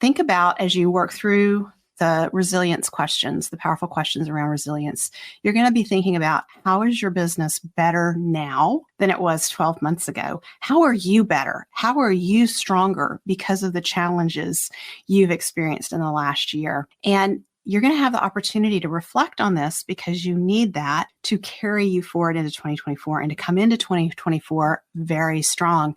think about as you work through the resilience questions, the powerful questions around resilience, you're going to be thinking about how is your business better now than it was 12 months ago? How are you better? How are you stronger because of the challenges you've experienced in the last year? And you're going to have the opportunity to reflect on this because you need that to carry you forward into 2024 and to come into 2024 very strong.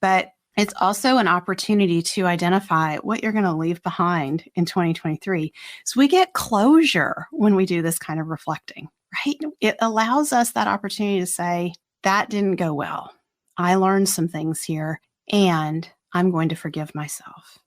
But it's also an opportunity to identify what you're going to leave behind in 2023. So we get closure when we do this kind of reflecting, right? It allows us that opportunity to say, that didn't go well. I learned some things here, and I'm going to forgive myself.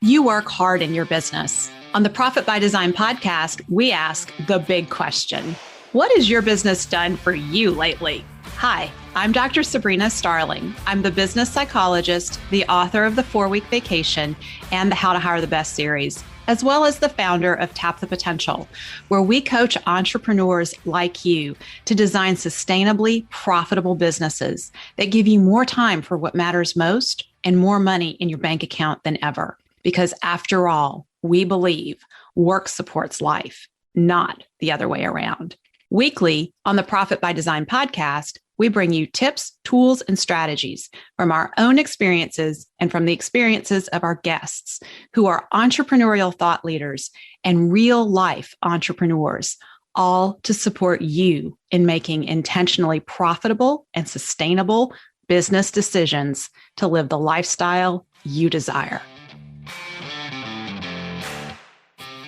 You work hard in your business. On the Profit by Design podcast, we ask the big question. What has your business done for you lately? Hi, I'm Dr. Sabrina Starling. I'm the business psychologist, the author of the 4-Week Vacation and the How to Hire the Best series, as well as the founder of Tap the Potential, where we coach entrepreneurs like you to design sustainably profitable businesses that give you more time for what matters most and more money in your bank account than ever. Because after all, we believe work supports life, not the other way around. Weekly on the Profit by Design podcast, we bring you tips, tools, and strategies from our own experiences and from the experiences of our guests who are entrepreneurial thought leaders and real life entrepreneurs, all to support you in making intentionally profitable and sustainable business decisions to live the lifestyle you desire.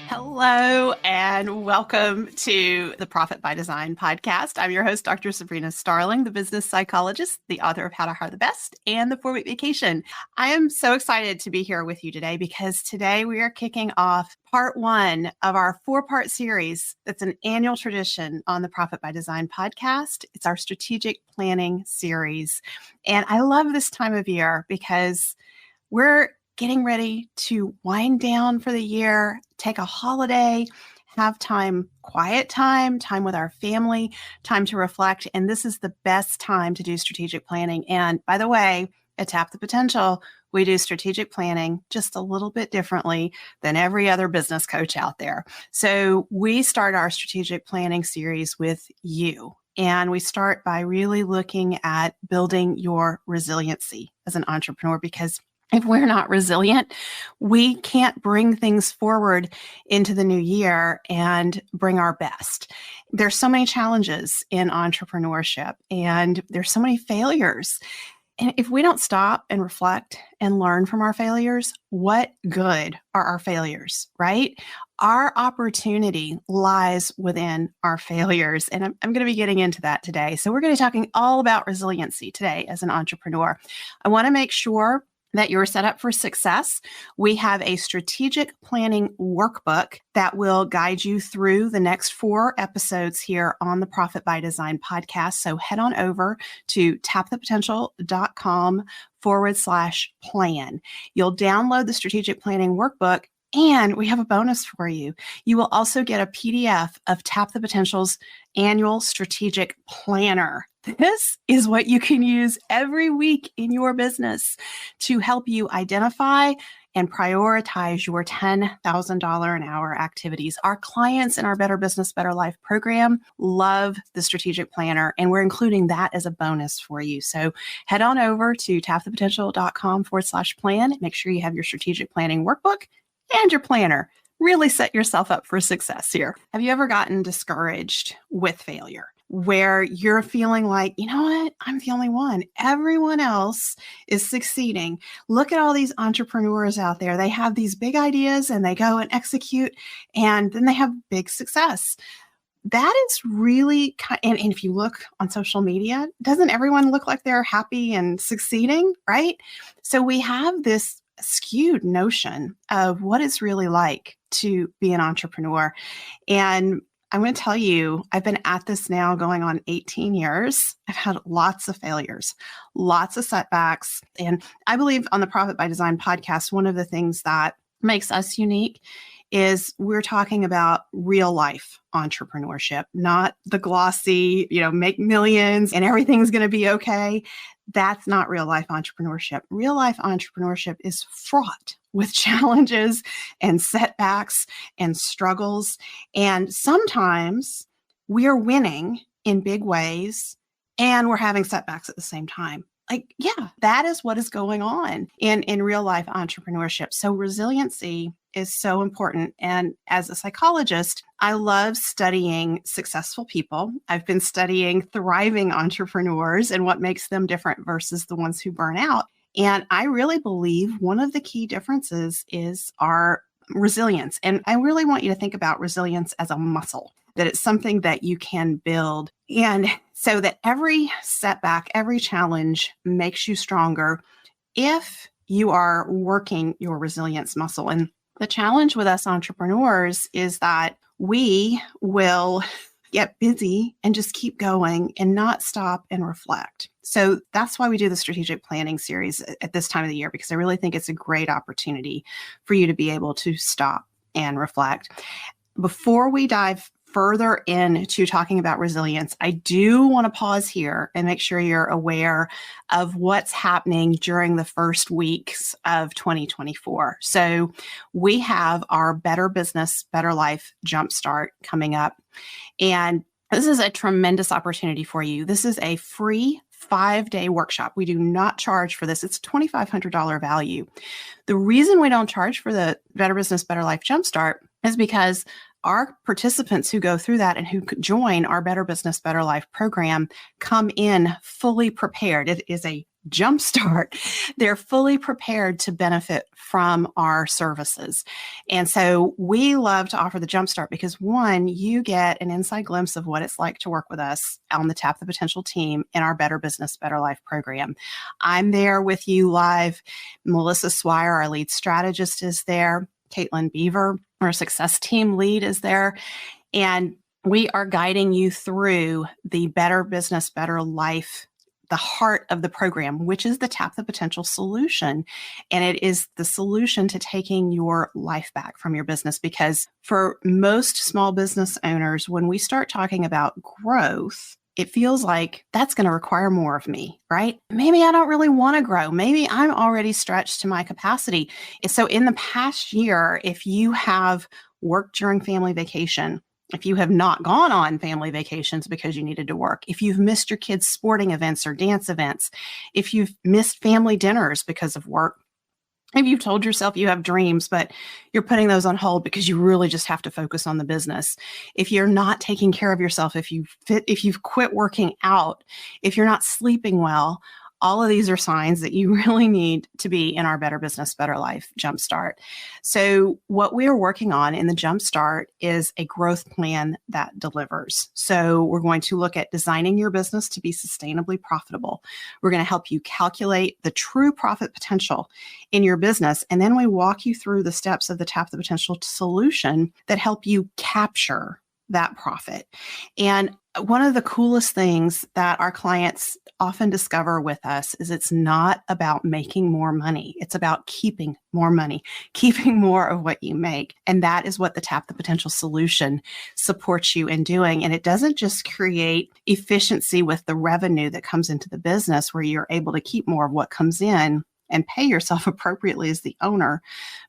Hello and welcome to the Profit by Design podcast. I'm your host, Dr. Sabrina Starling, the business psychologist, the author of How to Hire the Best and the 4-Week Vacation. I am so excited to be here with you today because today we are kicking off part 1 of our 4-part series that's an annual tradition on the Profit by Design podcast. It's our strategic planning series. And I love this time of year because we're getting ready to wind down for the year, take a holiday, have time, quiet time with our family, time to reflect. And this is the best time to do strategic planning. And by the way, at Tap the Potential, we do strategic planning just a little bit differently than every other business coach out there. So we start our strategic planning series with you. And we start by really looking at building your resiliency as an entrepreneur, because if we're not resilient, we can't bring things forward into the new year and bring our best. There's so many challenges in entrepreneurship and there's so many failures. And if we don't stop and reflect and learn from our failures, what good are our failures, right? Our opportunity lies within our failures. And I'm going to be getting into that today. So we're going to be talking all about resiliency today as an entrepreneur. I want to make sure that you're set up for success. We have a strategic planning workbook that will guide you through the next 4 episodes here on the Profit by Design podcast. So head on over to tapthepotential.com/plan. You'll download the strategic planning workbook. And we have a bonus for you. You will also get a PDF of Tap the Potential's annual strategic planner. This is what you can use every week in your business to help you identify and prioritize your $10,000 an hour activities. Our clients in our Better Business, Better Life program love the strategic planner, and we're including that as a bonus for you. So head on over to tapthepotential.com/plan. Make sure you have your strategic planning workbook and your planner. Really set yourself up for success here. Have you ever gotten discouraged with failure, where you're feeling like, you know what, I'm the only one. Everyone else is succeeding. Look at all these entrepreneurs out there. They have these big ideas and they go and execute, and then they have big success. That is really, and if you look on social media, doesn't everyone look like they're happy and succeeding, right? So we have this skewed notion of what it's really like to be an entrepreneur. And I'm going to tell you, I've been at this now going on 18 years. I've had lots of failures, lots of setbacks. And I believe on the Profit by Design podcast, one of the things that makes us unique is we're talking about real life entrepreneurship, not the glossy, make millions and everything's going to be okay. That's not real life entrepreneurship. Real life entrepreneurship is fraught with challenges and setbacks and struggles. And sometimes we are winning in big ways and we're having setbacks at the same time. That is what is going on in real life entrepreneurship. So resiliency is so important. And as a psychologist, I love studying successful people. I've been studying thriving entrepreneurs and what makes them different versus the ones who burn out. And I really believe one of the key differences is our resilience. And I really want you to think about resilience as a muscle, that it's something that you can build. And so that every setback, every challenge makes you stronger if you are working your resilience muscle. And the challenge with us entrepreneurs is that we will get busy and just keep going and not stop and reflect. So that's why we do the strategic planning series at this time of the year, because I really think it's a great opportunity for you to be able to stop and reflect. Before we dive further into talking about resilience, I do want to pause here and make sure you're aware of what's happening during the first weeks of 2024. So we have our Better Business, Better Life Jumpstart coming up. And this is a tremendous opportunity for you. This is a free 5-day workshop. We do not charge for this. It's a $2,500 value. The reason we don't charge for the Better Business, Better Life Jumpstart is because our participants who go through that and who join our Better Business, Better Life program come in fully prepared. It is a jumpstart. They're fully prepared to benefit from our services. And so we love to offer the jumpstart because, one, you get an inside glimpse of what it's like to work with us on the Tap the Potential team in our Better Business, Better Life program. I'm there with you live. Melissa Swire, our lead strategist, is there. Caitlin Beaver, our success team lead, is there. And we are guiding you through the Better Business, Better Life, the heart of the program, which is the Tap the Potential solution. And it is the solution to taking your life back from your business. Because for most small business owners, when we start talking about growth, it feels like that's going to require more of me, right? Maybe I don't really want to grow. Maybe I'm already stretched to my capacity. So in the past year, if you have worked during family vacation, if you have not gone on family vacations because you needed to work, if you've missed your kids' sporting events or dance events, if you've missed family dinners because of work, maybe you've told yourself you have dreams, but you're putting those on hold because you really just have to focus on the business. If you're not taking care of yourself, if you've quit working out, if you're not sleeping well, all of these are signs that you really need to be in our Better Business, Better Life Jumpstart. So what we are working on in the Jumpstart is a growth plan that delivers. So we're going to look at designing your business to be sustainably profitable. We're going to help you calculate the true profit potential in your business. And then we walk you through the steps of the Tap the Potential solution that help you capture that profit. And one of the coolest things that our clients often discover with us is it's not about making more money. It's about keeping more money, keeping more of what you make. And that is what the Tap the Potential solution supports you in doing. And it doesn't just create efficiency with the revenue that comes into the business where you're able to keep more of what comes in and pay yourself appropriately as the owner,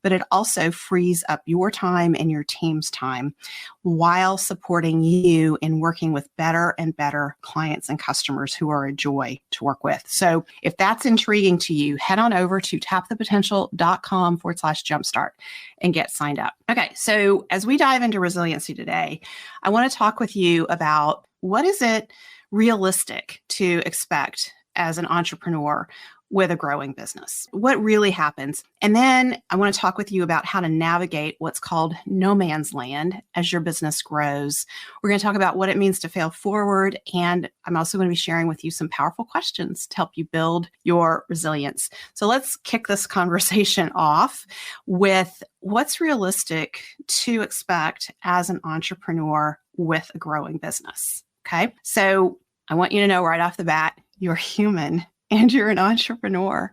but it also frees up your time and your team's time while supporting you in working with better and better clients and customers who are a joy to work with. So if that's intriguing to you, head on over to tapthepotential.com/jumpstart and get signed up. Okay, so as we dive into resiliency today, I want to talk with you about what is it realistic to expect as an entrepreneur with a growing business. What really happens? And then I want to talk with you about how to navigate what's called no man's land as your business grows. We're going to talk about what it means to fail forward. And I'm also going to be sharing with you some powerful questions to help you build your resilience. So let's kick this conversation off with what's realistic to expect as an entrepreneur with a growing business. Okay. So I want you to know right off the bat, you're human. And you're an entrepreneur.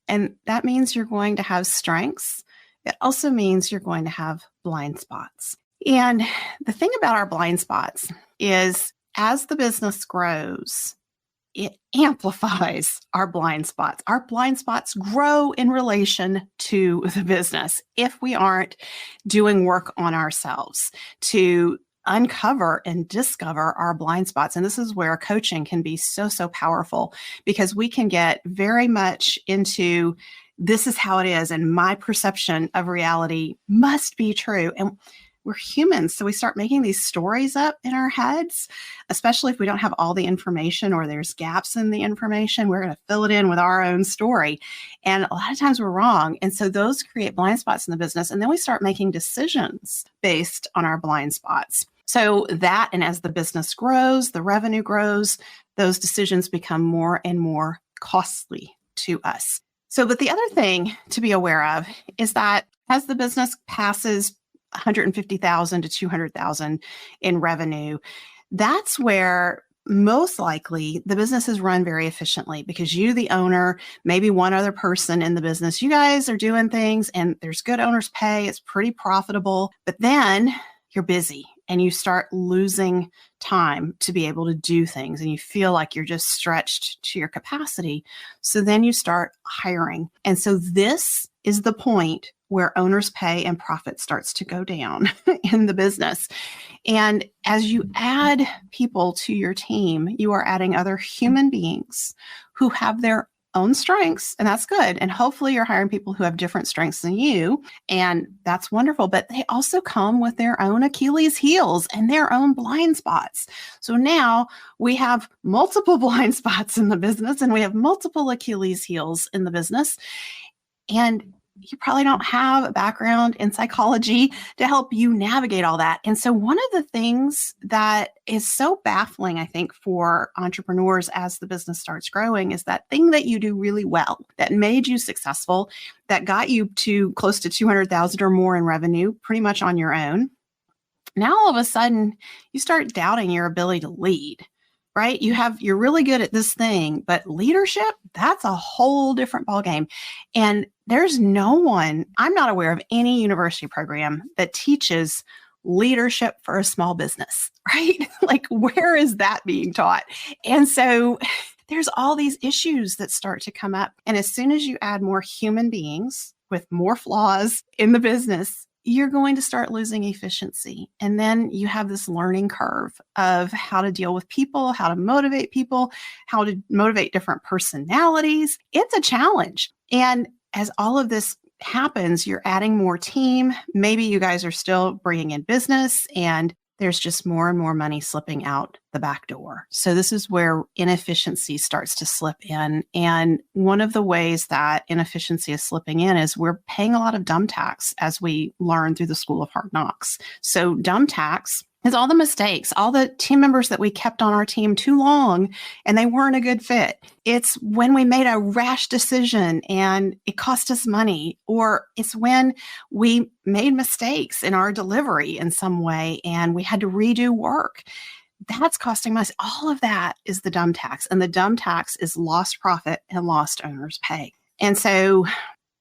And that means you're going to have strengths. It also means you're going to have blind spots. And the thing about our blind spots is as the business grows, it amplifies our blind spots. Our blind spots grow in relation to the business if we aren't doing work on ourselves to uncover and discover our blind spots. And this is where coaching can be so, so powerful because we can get very much into this is how it is. And my perception of reality must be true. And we're humans. So we start making these stories up in our heads, especially if we don't have all the information or there's gaps in the information. We're going to fill it in with our own story. And a lot of times we're wrong. And so those create blind spots in the business. And then we start making decisions based on our blind spots. So that, and as the business grows, the revenue grows, those decisions become more and more costly to us. So, but the other thing to be aware of is that as the business passes 150,000 to 200,000 in revenue, that's where most likely the business is run very efficiently because you, the owner, maybe one other person in the business, you guys are doing things and there's good owner's pay. It's pretty profitable, but then you're busy and you start losing time to be able to do things and you feel like you're just stretched to your capacity. So then you start hiring. And so this is the point where owner's pay and profit starts to go down in the business. And as you add people to your team, you are adding other human beings who have their own strengths, and that's good. And hopefully you're hiring people who have different strengths than you, and that's wonderful. But they also come with their own Achilles heels and their own blind spots. So now we have multiple blind spots in the business, and we have multiple Achilles heels in the business. And you probably don't have a background in psychology to help you navigate all that. And so one of the things that is so baffling, I think, for entrepreneurs as the business starts growing is that thing that you do really well, that made you successful, that got you to close to 200,000 or more in revenue, pretty much on your own. Now, all of a sudden, you start doubting your ability to lead. Right? You're really good at this thing, but leadership, that's a whole different ballgame. And there's no one, I'm not aware of any university program that teaches leadership for a small business, right? Like, where is that being taught? And so there's all these issues that start to come up. And as soon as you add more human beings with more flaws in the business, you're going to start losing efficiency. And then you have this learning curve of how to deal with people, how to motivate people, how to motivate different personalities. It's a challenge. And as all of this happens, you're adding more team. Maybe you guys are still bringing in business and there's just more and more money slipping out the back door. So this is where inefficiency starts to slip in. And one of the ways that inefficiency is slipping in is we're paying a lot of dumb tax, as we learn through the School of Hard Knocks. So dumb tax is all the mistakes, all the team members that we kept on our team too long and they weren't a good fit. It's when we made a rash decision and it cost us money, or it's when we made mistakes in our delivery in some way and we had to redo work. That's costing us. All of that is the dumb tax. And the dumb tax is lost profit and lost owner's pay. And so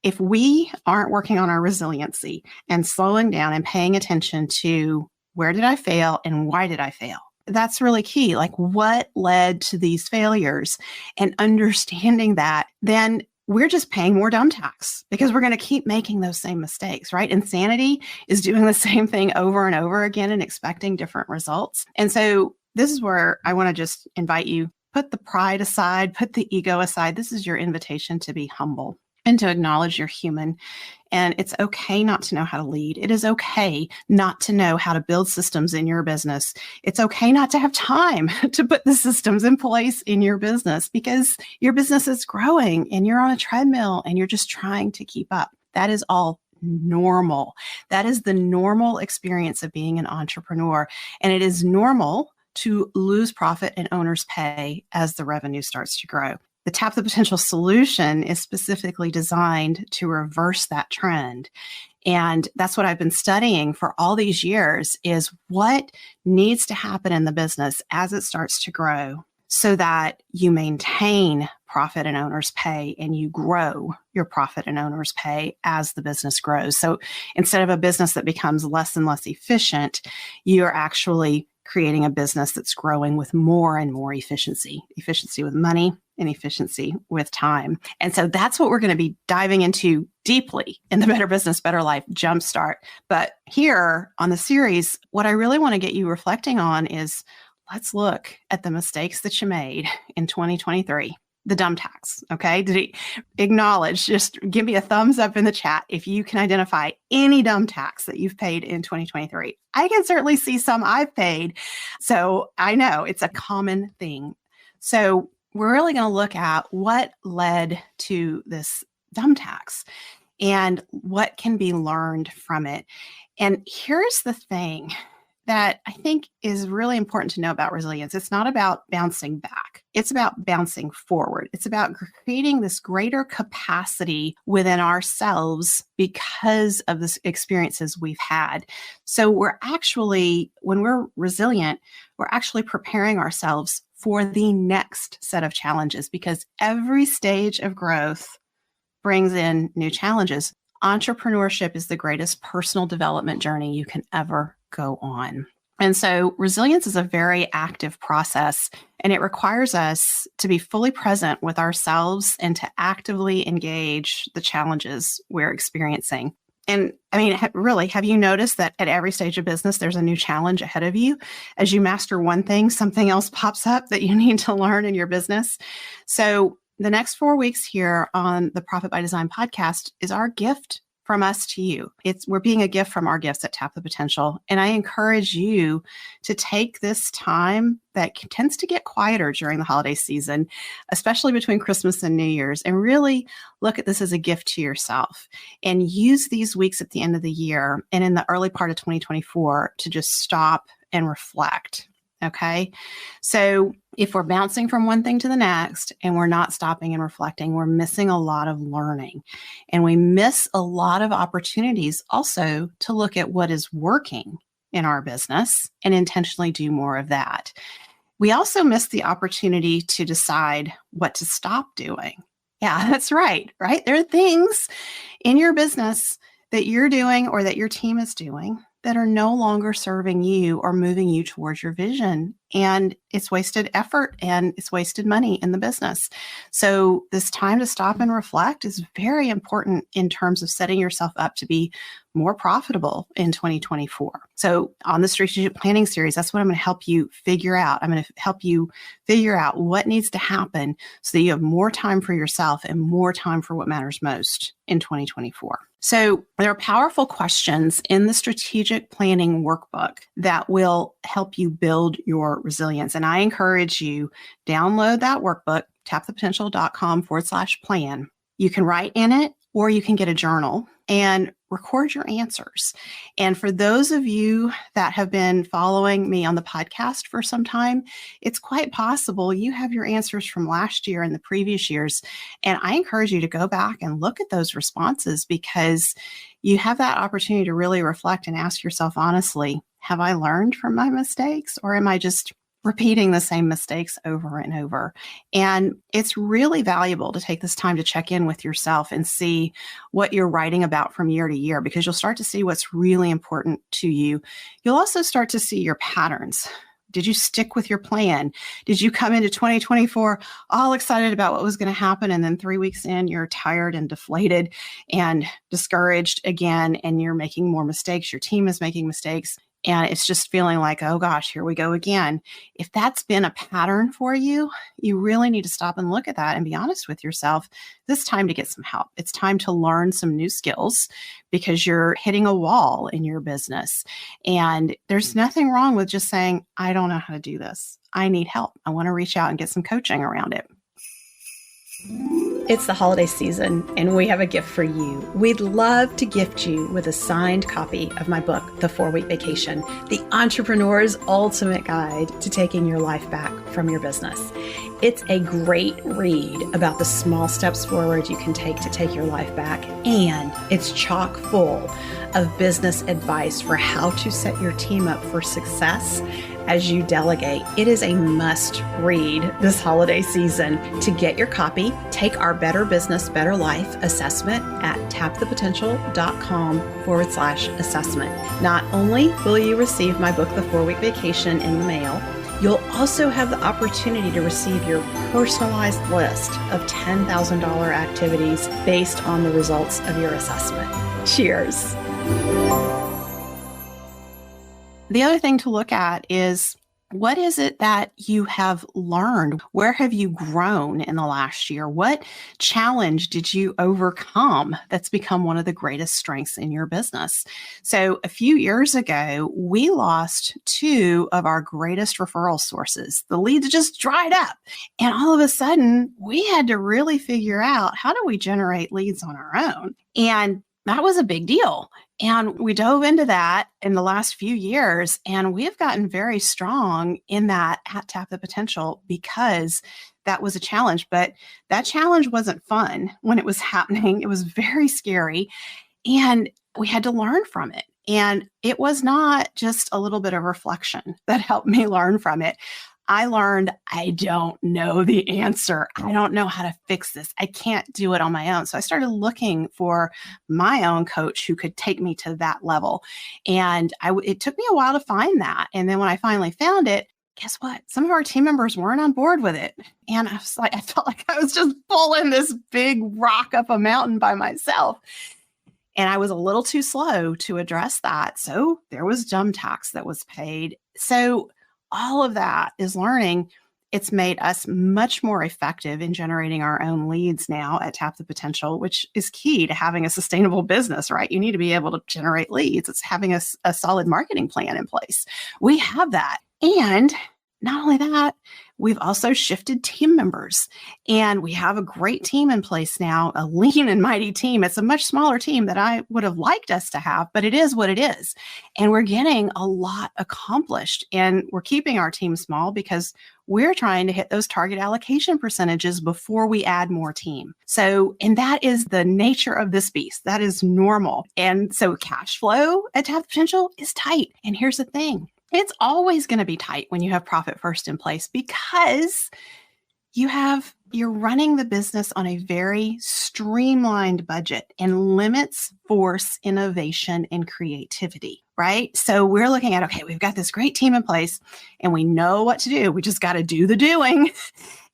if we aren't working on our resiliency and slowing down and paying attention to where did I fail and why did I fail? That's really key. Like, what led to these failures? And understanding that, then we're just paying more dumb tax because we're going to keep making those same mistakes, right? Insanity is doing the same thing over and over again and expecting different results. And so this is where I want to just invite you, put the pride aside, put the ego aside. This is your invitation to be humble and to acknowledge you're human. And it's okay not to know how to lead. It is okay not to know how to build systems in your business. It's okay not to have time to put the systems in place in your business because your business is growing and you're on a treadmill and you're just trying to keep up. That is all normal. That is the normal experience of being an entrepreneur. And it is normal to lose profit and owner's pay as the revenue starts to grow. The Tap the Potential solution is specifically designed to reverse that trend. And that's what I've been studying for all these years is what needs to happen in the business as it starts to grow so that you maintain profit and owner's pay, and you grow your profit and owner's pay as the business grows. So instead of a business that becomes less and less efficient, you're actually creating a business that's growing with more and more efficiency with money and efficiency with time. And so that's what we're going to be diving into deeply in the Better Business, Better Life Jumpstart. But here on the series, what I really want to get you reflecting on is let's look at the mistakes that you made in 2023. The dumb tax. Okay. Did he acknowledge? Just give me a thumbs up in the chat if you can identify any dumb tax that you've paid in 2023. I can certainly see some I've paid. So I know it's a common thing. So we're really going to look at what led to this dumb tax and what can be learned from it. And here's the thing that I think is really important to know about resilience. It's not about bouncing back. It's about bouncing forward. It's about creating this greater capacity within ourselves because of the experiences we've had. So we're actually, when we're resilient, we're actually preparing ourselves for the next set of challenges because every stage of growth brings in new challenges. Entrepreneurship is the greatest personal development journey you can ever go on. And so resilience is a very active process, and it requires us to be fully present with ourselves and to actively engage the challenges we're experiencing. And I mean, really, have you noticed that at every stage of business, there's a new challenge ahead of you? As you master one thing, something else pops up that you need to learn in your business. So the next 4 weeks here on the Profit by Design podcast is our gift from us to you. We're being a gift from our gifts at Tap the Potential. And I encourage you to take this time that tends to get quieter during the holiday season, especially between Christmas and New Year's, and really look at this as a gift to yourself and use these weeks at the end of the year and in the early part of 2024 to just stop and reflect. Okay. So if we're bouncing from one thing to the next and we're not stopping and reflecting, we're missing a lot of learning, and we miss a lot of opportunities also to look at what is working in our business and intentionally do more of that. We also miss the opportunity to decide what to stop doing. Yeah, that's right. There are things in your business that you're doing or that your team is doing that are no longer serving you or moving you towards your vision. And it's wasted effort and it's wasted money in the business. So this time to stop and reflect is very important in terms of setting yourself up to be more profitable in 2024. So on the strategic planning series, that's what I'm going to help you figure out. I'm going to help you figure out what needs to happen so that you have more time for yourself and more time for what matters most in 2024. So there are powerful questions in the strategic planning workbook that will help you build your resilience. And I encourage you, download that workbook, tapthepotential.com/plan. You can write in it, or you can get a journal and record your answers. And for those of you that have been following me on the podcast for some time, it's quite possible you have your answers from last year and the previous years. And I encourage you to go back and look at those responses because you have that opportunity to really reflect and ask yourself honestly, have I learned from my mistakes, or am I just repeating the same mistakes over and over? And it's really valuable to take this time to check in with yourself and see what you're writing about from year to year, because you'll start to see what's really important to you. You'll also start to see your patterns. Did you stick with your plan? Did you come into 2024 all excited about what was going to happen, and then 3 weeks in, you're tired and deflated and discouraged again, and you're making more mistakes? Your team is making mistakes. And it's just feeling like, oh gosh, here we go again. If that's been a pattern for you, you really need to stop and look at that and be honest with yourself. It's time to get some help. It's time to learn some new skills because you're hitting a wall in your business. And there's nothing wrong with just saying, I don't know how to do this. I need help. I want to reach out and get some coaching around it. It's the holiday season, and we have a gift for you. We'd love to gift you with a signed copy of my book, The 4-Week Vacation, the entrepreneur's ultimate guide to taking your life back from your business. It's a great read about the small steps forward you can take your life back, and it's chock full of business advice for how to set your team up for success as you delegate. It is a must read this holiday season. To get your copy, take our Better Business, Better Life assessment at tapthepotential.com/assessment. Not only will you receive my book, The 4-Week Vacation, in the mail, you'll also have the opportunity to receive your personalized list of $10,000 activities based on the results of your assessment. Cheers. The other thing to look at is, what is it that you have learned? Where have you grown in the last year? What challenge did you overcome that's become one of the greatest strengths in your business? So a few years ago, we lost 2 of our greatest referral sources. The leads just dried up. And all of a sudden, we had to really figure out, how do we generate leads on our own? And that was a big deal. And we dove into that in the last few years, and we have gotten very strong in that at Tap the Potential because that was a challenge. But that challenge wasn't fun when it was happening. It was very scary, and we had to learn from it. And it was not just a little bit of reflection that helped me learn from it. I learned I don't know the answer. I don't know how to fix this. I can't do it on my own. So I started looking for my own coach who could take me to that level. And it took me a while to find that. And then when I finally found it, guess what? Some of our team members weren't on board with it. And I felt like I was just pulling this big rock up a mountain by myself. And I was a little too slow to address that. So there was dumb tax that was paid. So all of that is learning. It's made us much more effective in generating our own leads now at Tap the Potential, which is key to having a sustainable business, right? You need to be able to generate leads. It's having a solid marketing plan in place. We have that. And not only that, we've also shifted team members, and we have a great team in place now, a lean and mighty team. It's a much smaller team than I would have liked us to have, but it is what it is. And we're getting a lot accomplished, and we're keeping our team small because we're trying to hit those target allocation percentages before we add more team. So, and that is the nature of this beast. That is normal. And so cash flow at Tap the Potential is tight. And here's the thing. It's always going to be tight when you have Profit First in place, because you're running the business on a very streamlined budget, and limits force innovation and creativity, right? So we're looking at, okay, we've got this great team in place and we know what to do. We just got to do the doing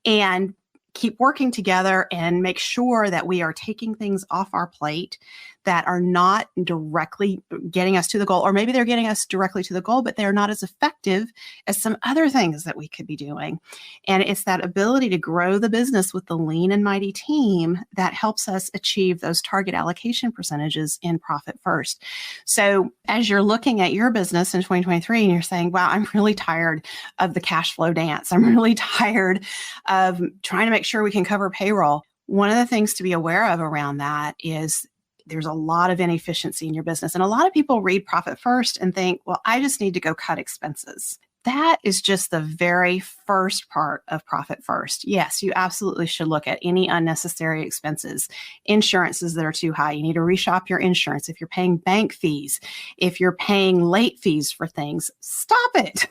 and keep working together and make sure that we are taking things off our plate that are not directly getting us to the goal, or maybe they're getting us directly to the goal, but they're not as effective as some other things that we could be doing. And it's that ability to grow the business with the lean and mighty team that helps us achieve those target allocation percentages in Profit First. So as you're looking at your business in 2023 and you're saying, wow, I'm really tired of the cash flow dance. I'm really tired of trying to make sure we can cover payroll. One of the things to be aware of around that is there's a lot of inefficiency in your business. And a lot of people read Profit First and think, well, I just need to go cut expenses. That is just the very first part of Profit First. Yes, you absolutely should look at any unnecessary expenses, insurances that are too high. You need to reshop your insurance. If you're paying bank fees, if you're paying late fees for things, stop it.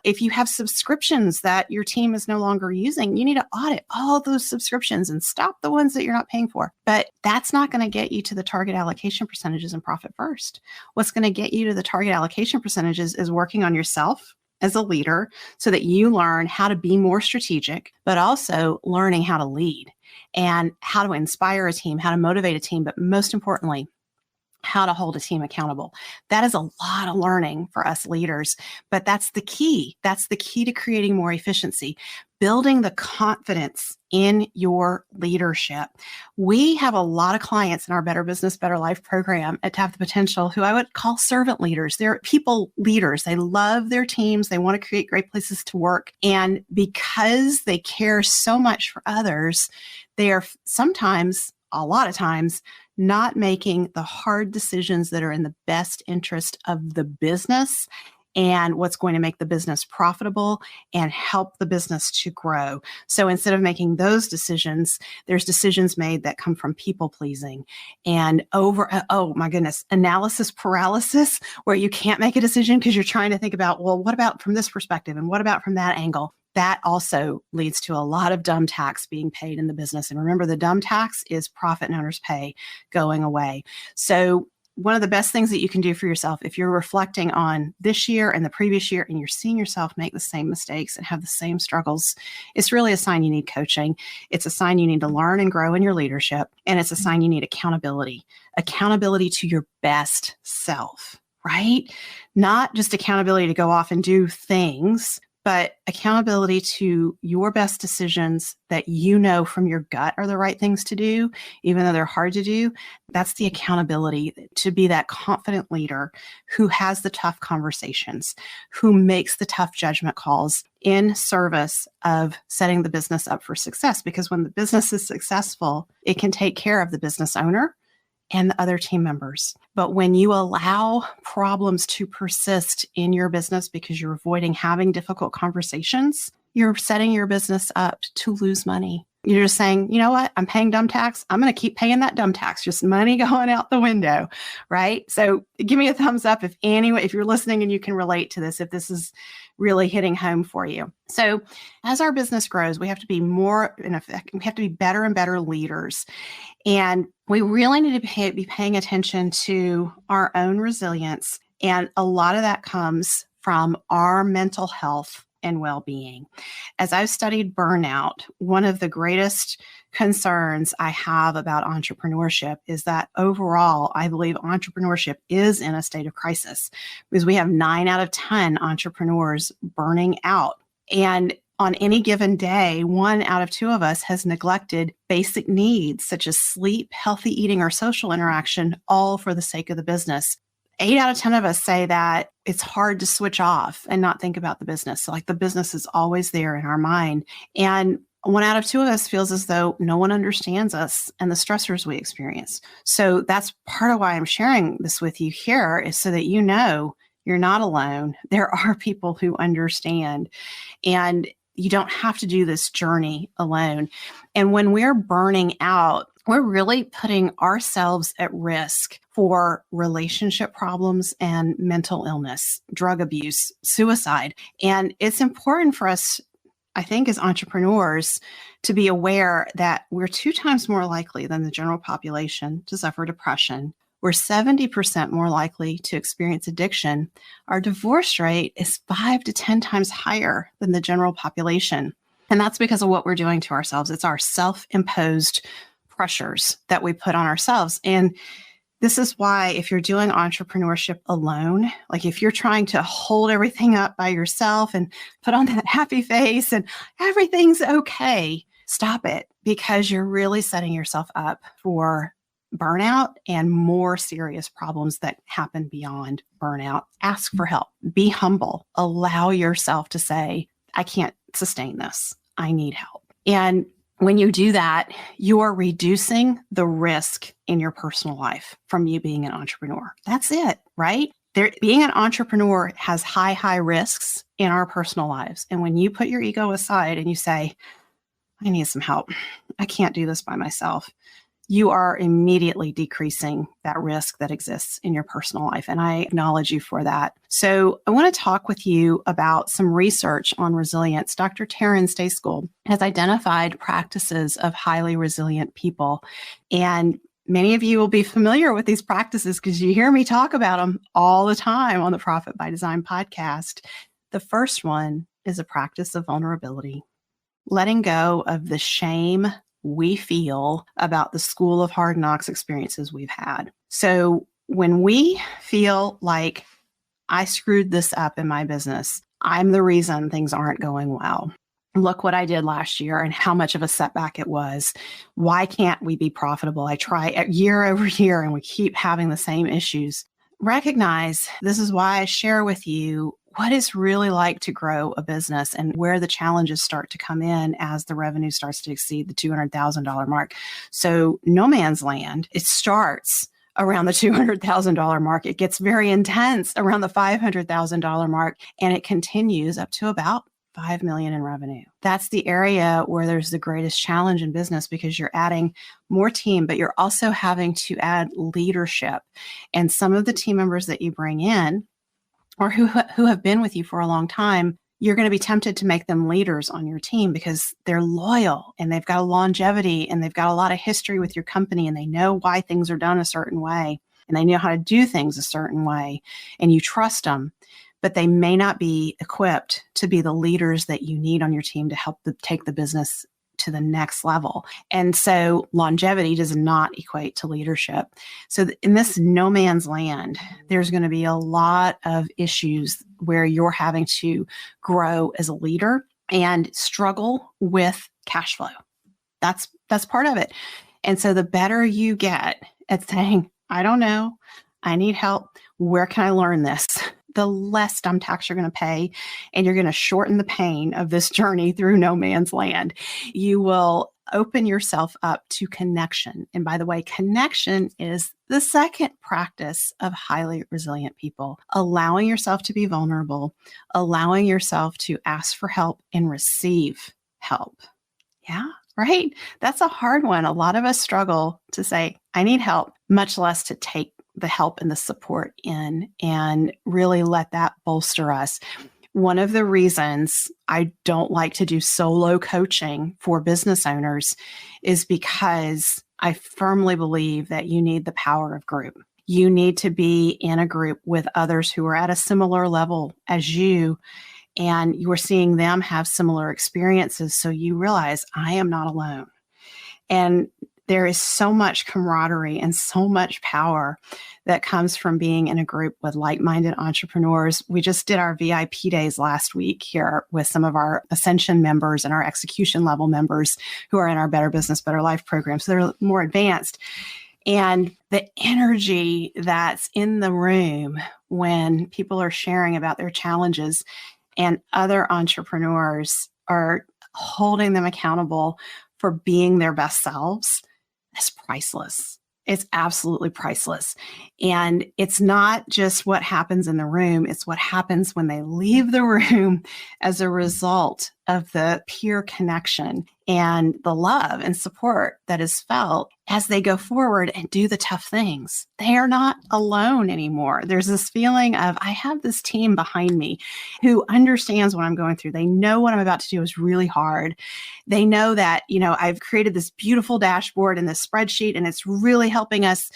If you have subscriptions that your team is no longer using, you need to audit all those subscriptions and stop the ones that you're not paying for. But that's not going to get you to the target allocation percentages in Profit First. What's going to get you to the target allocation percentages is working on yourself as a leader so that you learn how to be more strategic, but also learning how to lead and how to inspire a team, how to motivate a team, but most importantly, how to hold a team accountable. That is a lot of learning for us leaders, but that's the key. That's the key to creating more efficiency, building the confidence in your leadership. We have a lot of clients in our Better Business, Better Life program at Tap the Potential who I would call servant leaders. They're people leaders. They love their teams. They want to create great places to work. And because they care so much for others, they are sometimes, a lot of times, not making the hard decisions that are in the best interest of the business and what's going to make the business profitable and help the business to grow. So instead of making those decisions, there's decisions made that come from people pleasing and oh my goodness, analysis paralysis, where you can't make a decision because you're trying to think about, well, what about from this perspective and what about from that angle? That also leads to a lot of dumb tax being paid in the business. And remember, the dumb tax is profit and owner's pay going away. So one of the best things that you can do for yourself, if you're reflecting on this year and the previous year and you're seeing yourself make the same mistakes and have the same struggles, it's really a sign you need coaching. It's a sign you need to learn and grow in your leadership. And it's a sign you need accountability to your best self, right? Not just accountability to go off and do things, but accountability to your best decisions that you know from your gut are the right things to do, even though they're hard to do. That's the accountability to be that confident leader who has the tough conversations, who makes the tough judgment calls in service of setting the business up for success. Because when the business is successful, it can take care of the business owner and the other team members. But when you allow problems to persist in your business because you're avoiding having difficult conversations, you're setting your business up to lose money. You're just saying, you know what? I'm paying dumb tax. I'm going to keep paying that dumb tax. Just money going out the window, right? So give me a thumbs up if you're listening and you can relate to this, if this is really hitting home for you. So as our business grows, we have to be more in effect. We have to be better and better leaders. And we really need to be paying attention to our own resilience. And a lot of that comes from our mental health and well-being. As I've studied burnout, one of the greatest concerns I have about entrepreneurship is that overall, I believe entrepreneurship is in a state of crisis because we have 9 out of 10 entrepreneurs burning out. And on any given day, 1 out of 2 of us has neglected basic needs such as sleep, healthy eating, or social interaction, all for the sake of the business. 8 out of 10 of us say that it's hard to switch off and not think about the business. So like the business is always there in our mind. And 1 out of 2 of us feels as though no one understands us and the stressors we experience. So that's part of why I'm sharing this with you here, is so that you know you're not alone. There are people who understand, and you don't have to do this journey alone. And when we're burning out, we're really putting ourselves at risk for relationship problems and mental illness, drug abuse, suicide. And it's important for us, I think, as entrepreneurs, to be aware that we're 2 times more likely than the general population to suffer depression. We're 70% more likely to experience addiction. Our divorce rate is 5 to 10 times higher than the general population. And that's because of what we're doing to ourselves. It's our self-imposed pressures that we put on ourselves. And this is why if you're doing entrepreneurship alone, like if you're trying to hold everything up by yourself and put on that happy face and everything's okay, stop it, because you're really setting yourself up for burnout and more serious problems that happen beyond burnout. Ask for help. Be humble. Allow yourself to say, I can't sustain this. I need help. And when you do that, you are reducing the risk in your personal life from you being an entrepreneur. That's it, right? Being an entrepreneur has high risks in our personal lives. And when you put your ego aside and you say, I need some help, I can't do this by myself, you are immediately decreasing that risk that exists in your personal life. And I acknowledge you for that. So I want to talk with you about some research on resilience. Dr. Taryn Stayskool has identified practices of highly resilient people. And many of you will be familiar with these practices because you hear me talk about them all the time on the Profit by Design podcast. The first one is a practice of vulnerability, letting go of the shame we feel about the school of hard knocks experiences we've had. So when we feel like I screwed this up in my business, I'm the reason things aren't going well. Look what I did last year and how much of a setback it was. Why can't we be profitable? I try year over year and we keep having the same issues. Recognize this is why I share with you what it's really like to grow a business and where the challenges start to come in as the revenue starts to exceed the $200,000 mark. So no man's land. It starts around the $200,000 mark. It gets very intense around the $500,000 mark, and it continues up to about 5 million in revenue. That's the area where there's the greatest challenge in business, because you're adding more team, but you're also having to add leadership. And some of the team members that you bring in, or who have been with you for a long time, you're going to be tempted to make them leaders on your team because they're loyal and they've got a longevity and they've got a lot of history with your company, and they know why things are done a certain way and they know how to do things a certain way, and you trust them, but they may not be equipped to be the leaders that you need on your team to help take the business to the next level. And so longevity does not equate to leadership. So in this no man's land, there's going to be a lot of issues where you're having to grow as a leader and struggle with cash flow. That's part of it. And so the better you get at saying, I don't know, I need help, where can I learn this? The less dumb tax you're going to pay, and you're going to shorten the pain of this journey through no man's land. You will open yourself up to connection. And by the way, connection is the second practice of highly resilient people. Allowing yourself to be vulnerable, allowing yourself to ask for help and receive help. Yeah, right? That's a hard one. A lot of us struggle to say, I need help, much less to take the help and the support in and really let that bolster us. One of the reasons I don't like to do solo coaching for business owners is because I firmly believe that you need the power of group. You need to be in a group with others who are at a similar level as you, and you are seeing them have similar experiences. So you realize, I am not alone. And there is so much camaraderie and so much power that comes from being in a group with like-minded entrepreneurs. We just did our VIP days last week here with some of our Ascension members and our execution level members who are in our Better Business, Better Life program. So they're more advanced. And the energy that's in the room when people are sharing about their challenges and other entrepreneurs are holding them accountable for being their best selves, is priceless. It's absolutely priceless. And it's not just what happens in the room, it's what happens when they leave the room as a result of the peer connection and the love and support that is felt as they go forward and do the tough things. They are not alone anymore. There's this feeling of, I have this team behind me who understands what I'm going through. They know what I'm about to do is really hard. They know that, I've created this beautiful dashboard and this spreadsheet, and it's really helping us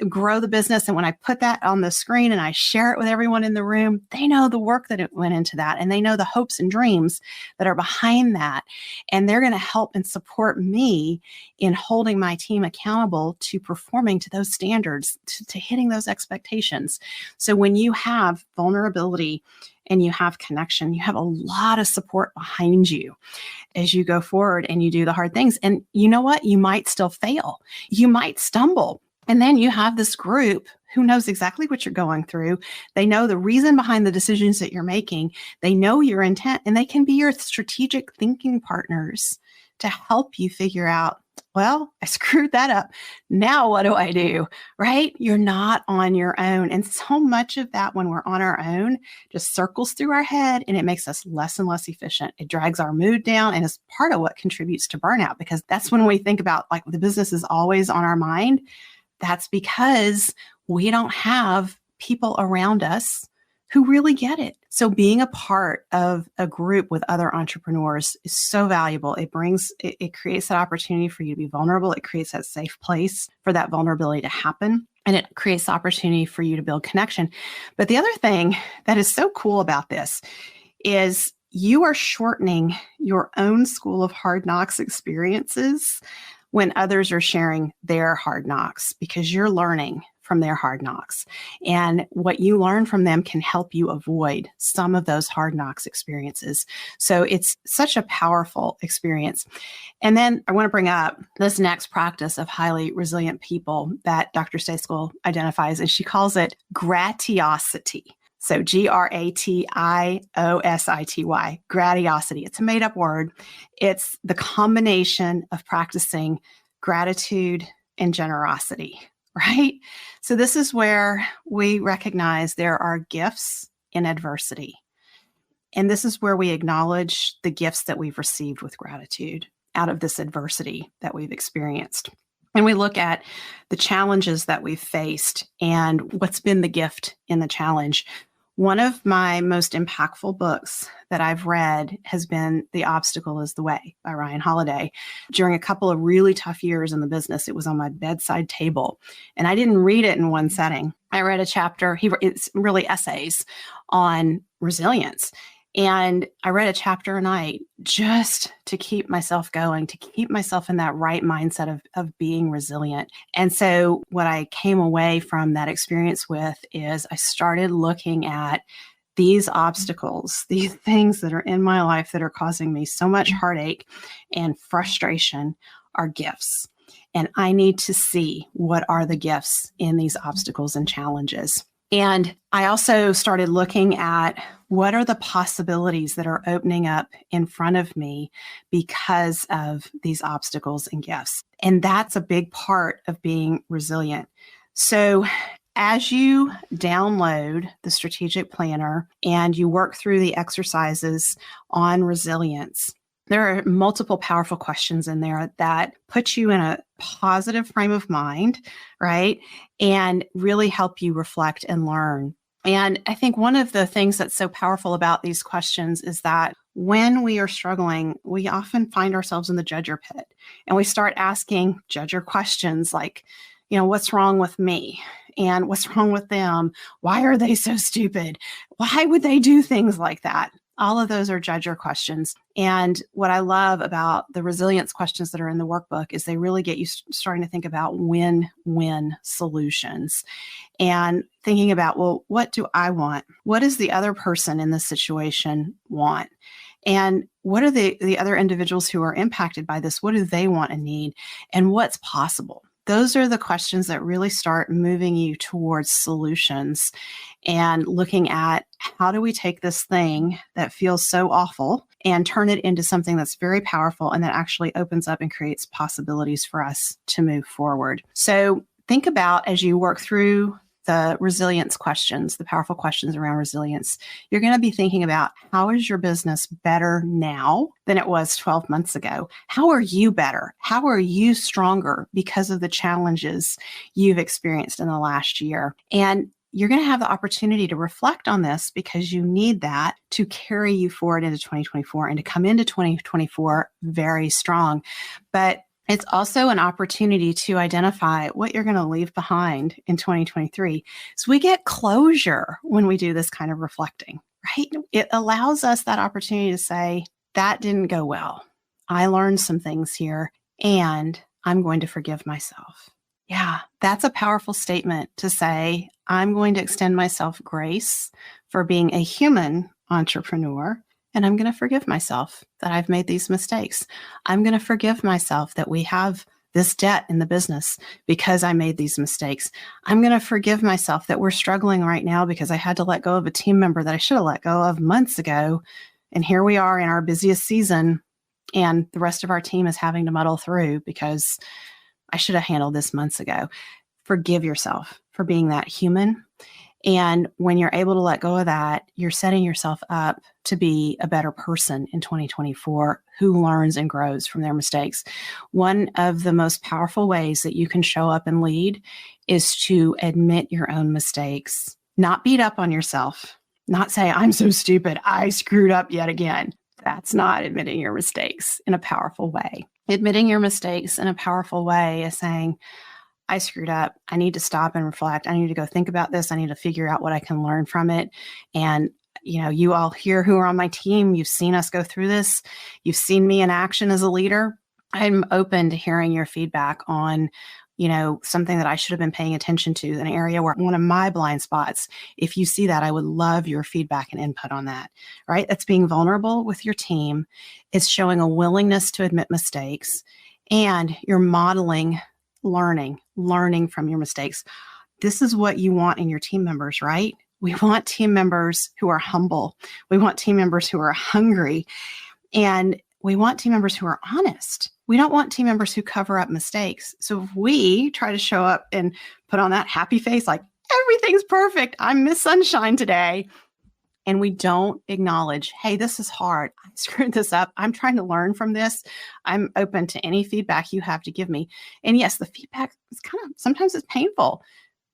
grow the business. And when I put that on the screen and I share it with everyone in the room, they know the work that it went into that. And they know the hopes and dreams that are behind that. And they're going to help and support me in holding my team accountable to performing to those standards, to hitting those expectations. So when you have vulnerability and you have connection, you have a lot of support behind you as you go forward and you do the hard things. And you know what? You might still fail. You might stumble. And then you have this group who knows exactly what you're going through. They know the reason behind the decisions that you're making. They know your intent, and they can be your strategic thinking partners to help you figure out, well, I screwed that up. Now what do I do? Right? You're not on your own. And so much of that when we're on our own just circles through our head, and it makes us less and less efficient. It drags our mood down, and is part of what contributes to burnout, because that's when we think about, like, the business is always on our mind. That's because we don't have people around us who really get it. So being a part of a group with other entrepreneurs is so valuable. It creates that opportunity for you to be vulnerable. It creates that safe place for that vulnerability to happen. And it creates the opportunity for you to build connection. But the other thing that is so cool about this is you are shortening your own school of hard knocks experiences when others are sharing their hard knocks, because you're learning from their hard knocks. And what you learn from them can help you avoid some of those hard knocks experiences. So it's such a powerful experience. And then I want to bring up this next practice of highly resilient people that Dr. Stejskal identifies, and she calls it gratiosity. So gratiosity, gratiosity. It's a made up word. It's the combination of practicing gratitude and generosity, right? So this is where we recognize there are gifts in adversity. And this is where we acknowledge the gifts that we've received with gratitude out of this adversity that we've experienced. And we look at the challenges that we've faced and what's been the gift in the challenge. One of my most impactful books that I've read has been The Obstacle is the Way by Ryan Holiday. During a couple of really tough years in the business, it was on my bedside table. And I didn't read it in one setting. I read a chapter, it's really essays on resilience. And I read a chapter a night just to keep myself going, to keep myself in that right mindset of being resilient. And so what I came away from that experience with is I started looking at these obstacles, these things that are in my life that are causing me so much heartache and frustration are gifts. And I need to see what are the gifts in these obstacles and challenges. And I also started looking at what are the possibilities that are opening up in front of me because of these obstacles and gifts. And that's a big part of being resilient. So as you download the strategic planner and you work through the exercises on resilience, there are multiple powerful questions in there that put you in a positive frame of mind, right? And really help you reflect and learn. And I think one of the things that's so powerful about these questions is that when we are struggling, we often find ourselves in the judger pit and we start asking judger questions like, what's wrong with me? And what's wrong with them? Why are they so stupid? Why would they do things like that? All of those are judger questions. And what I love about the resilience questions that are in the workbook is they really get you starting to think about win-win solutions and thinking about, well, what do I want? What does the other person in this situation want? And what are the other individuals who are impacted by this? What do they want and need? And what's possible? Those are the questions that really start moving you towards solutions and looking at how do we take this thing that feels so awful and turn it into something that's very powerful and that actually opens up and creates possibilities for us to move forward. So think about as you work through the resilience questions, the powerful questions around resilience, you're going to be thinking about how is your business better now than it was 12 months ago? How are you better? How are you stronger because of the challenges you've experienced in the last year? And you're going to have the opportunity to reflect on this because you need that to carry you forward into 2024 and to come into 2024 very strong. But it's also an opportunity to identify what you're going to leave behind in 2023. So we get closure when we do this kind of reflecting, right? It allows us that opportunity to say, that didn't go well. I learned some things here and I'm going to forgive myself. Yeah, that's a powerful statement to say, I'm going to extend myself grace for being a human entrepreneur. And I'm going to forgive myself that I've made these mistakes. I'm going to forgive myself that we have this debt in the business because I made these mistakes. I'm going to forgive myself that we're struggling right now because I had to let go of a team member that I should have let go of months ago. And here we are in our busiest season and the rest of our team is having to muddle through because I should have handled this months ago. Forgive yourself for being that human. And when you're able to let go of that, you're setting yourself up to be a better person in 2024 who learns and grows from their mistakes. One of the most powerful ways that you can show up and lead is to admit your own mistakes, not beat up on yourself, not say, I'm so stupid, I screwed up yet again. That's not admitting your mistakes in a powerful way. Admitting your mistakes in a powerful way is saying, I screwed up. I need to stop and reflect. I need to go think about this. I need to figure out what I can learn from it. And, you all here who are on my team, you've seen us go through this. You've seen me in action as a leader. I'm open to hearing your feedback on, something that I should have been paying attention to, an area where one of my blind spots. If you see that, I would love your feedback and input on that, right? That's being vulnerable with your team. It's showing a willingness to admit mistakes, and you're modeling learning from your mistakes. This is what you want in your team members, right? We want team members who are humble. We want team members who are hungry. And we want team members who are honest. We don't want team members who cover up mistakes. So if we try to show up and put on that happy face, like everything's perfect, I'm Miss Sunshine today, and we don't acknowledge, hey, this is hard. I screwed this up. I'm trying to learn from this. I'm open to any feedback you have to give me. And yes, the feedback is sometimes it's painful,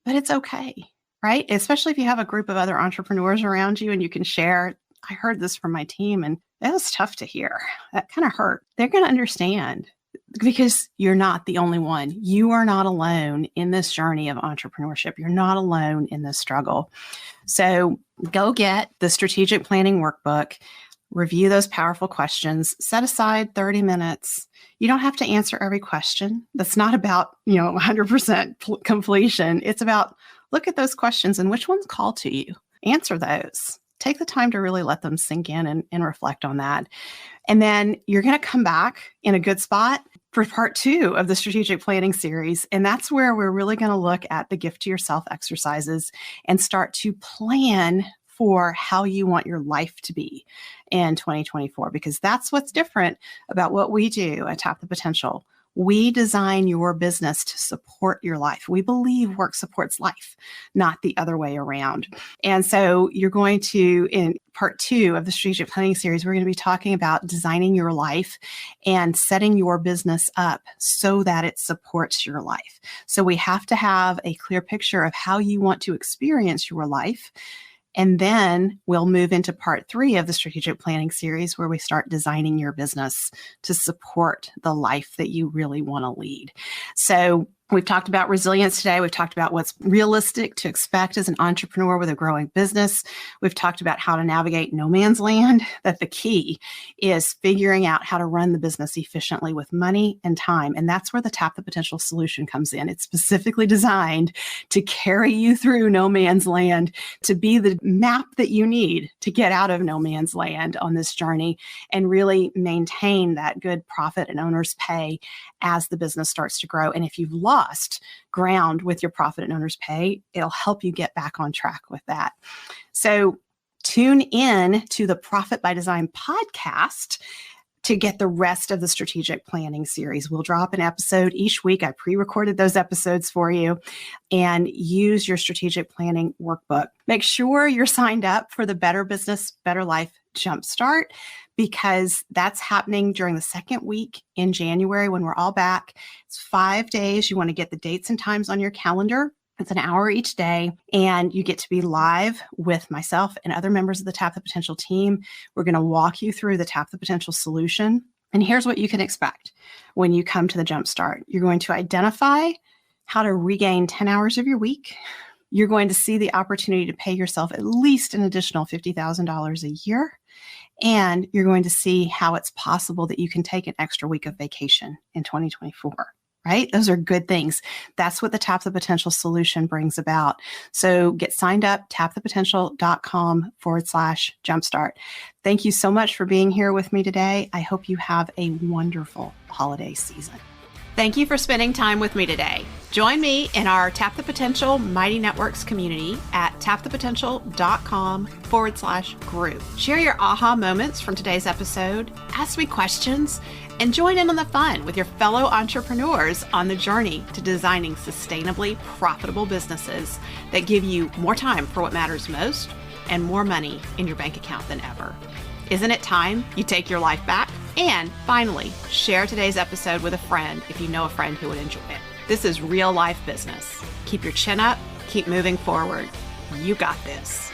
but it's okay, right? Especially if you have a group of other entrepreneurs around you and you can share, I heard this from my team and that was tough to hear. That kind of hurt. They're going to understand because you're not the only one. You are not alone in this journey of entrepreneurship. You're not alone in this struggle. So go get the strategic planning workbook, review those powerful questions, set aside 30 minutes. You don't have to answer every question. That's not about, 100% completion. It's about look at those questions and which ones call to you. Answer those. Take the time to really let them sink in and reflect on that. And then you're going to come back in a good spot for part 2 of the strategic planning series. And that's where we're really going to look at the gift to yourself exercises and start to plan for how you want your life to be in 2024, because that's what's different about what we do at Tap the Potential. We design your business to support your life. We believe work supports life, not the other way around. And so you're going to, in part 2 of the strategic planning series, we're going to be talking about designing your life and setting your business up so that it supports your life. So we have to have a clear picture of how you want to experience your life. And then we'll move into part 3 of the strategic planning series where we start designing your business to support the life that you really want to lead. So we've talked about resilience today. We've talked about what's realistic to expect as an entrepreneur with a growing business. We've talked about how to navigate no man's land, that the key is figuring out how to run the business efficiently with money and time. And that's where the Tap the Potential solution comes in. It's specifically designed to carry you through no man's land, to be the map that you need to get out of no man's land on this journey and really maintain that good profit and owner's pay as the business starts to grow. And if you've lost ground with your profit and owner's pay, it'll help you get back on track with that. So tune in to the Profit by Design podcast to get the rest of the strategic planning series. We'll drop an episode each week. I pre-recorded those episodes for you, and use your strategic planning workbook. Make sure you're signed up for the Better Business, Better Life Jumpstart, because that's happening during the second week in January when we're all back. It's 5 days. You want to get the dates and times on your calendar. It's an hour each day, and you get to be live with myself and other members of the Tap the Potential team. We're going to walk you through the Tap the Potential solution. And here's what you can expect when you come to the Jumpstart. You're going to identify how to regain 10 hours of your week. You're going to see the opportunity to pay yourself at least an additional $50,000 a year. And you're going to see how it's possible that you can take an extra week of vacation in 2024. Right? Those are good things. That's what the Tap the Potential solution brings about. So get signed up, tapthepotential.com/jumpstart. Thank you so much for being here with me today. I hope you have a wonderful holiday season. Thank you for spending time with me today. Join me in our Tap the Potential Mighty Networks community at tapthepotential.com/group. Share your aha moments from today's episode, ask me questions, and join in on the fun with your fellow entrepreneurs on the journey to designing sustainably profitable businesses that give you more time for what matters most and more money in your bank account than ever. Isn't it time you take your life back? And finally, share today's episode with a friend if you know a friend who would enjoy it. This is real life business. Keep your chin up, keep moving forward. You got this.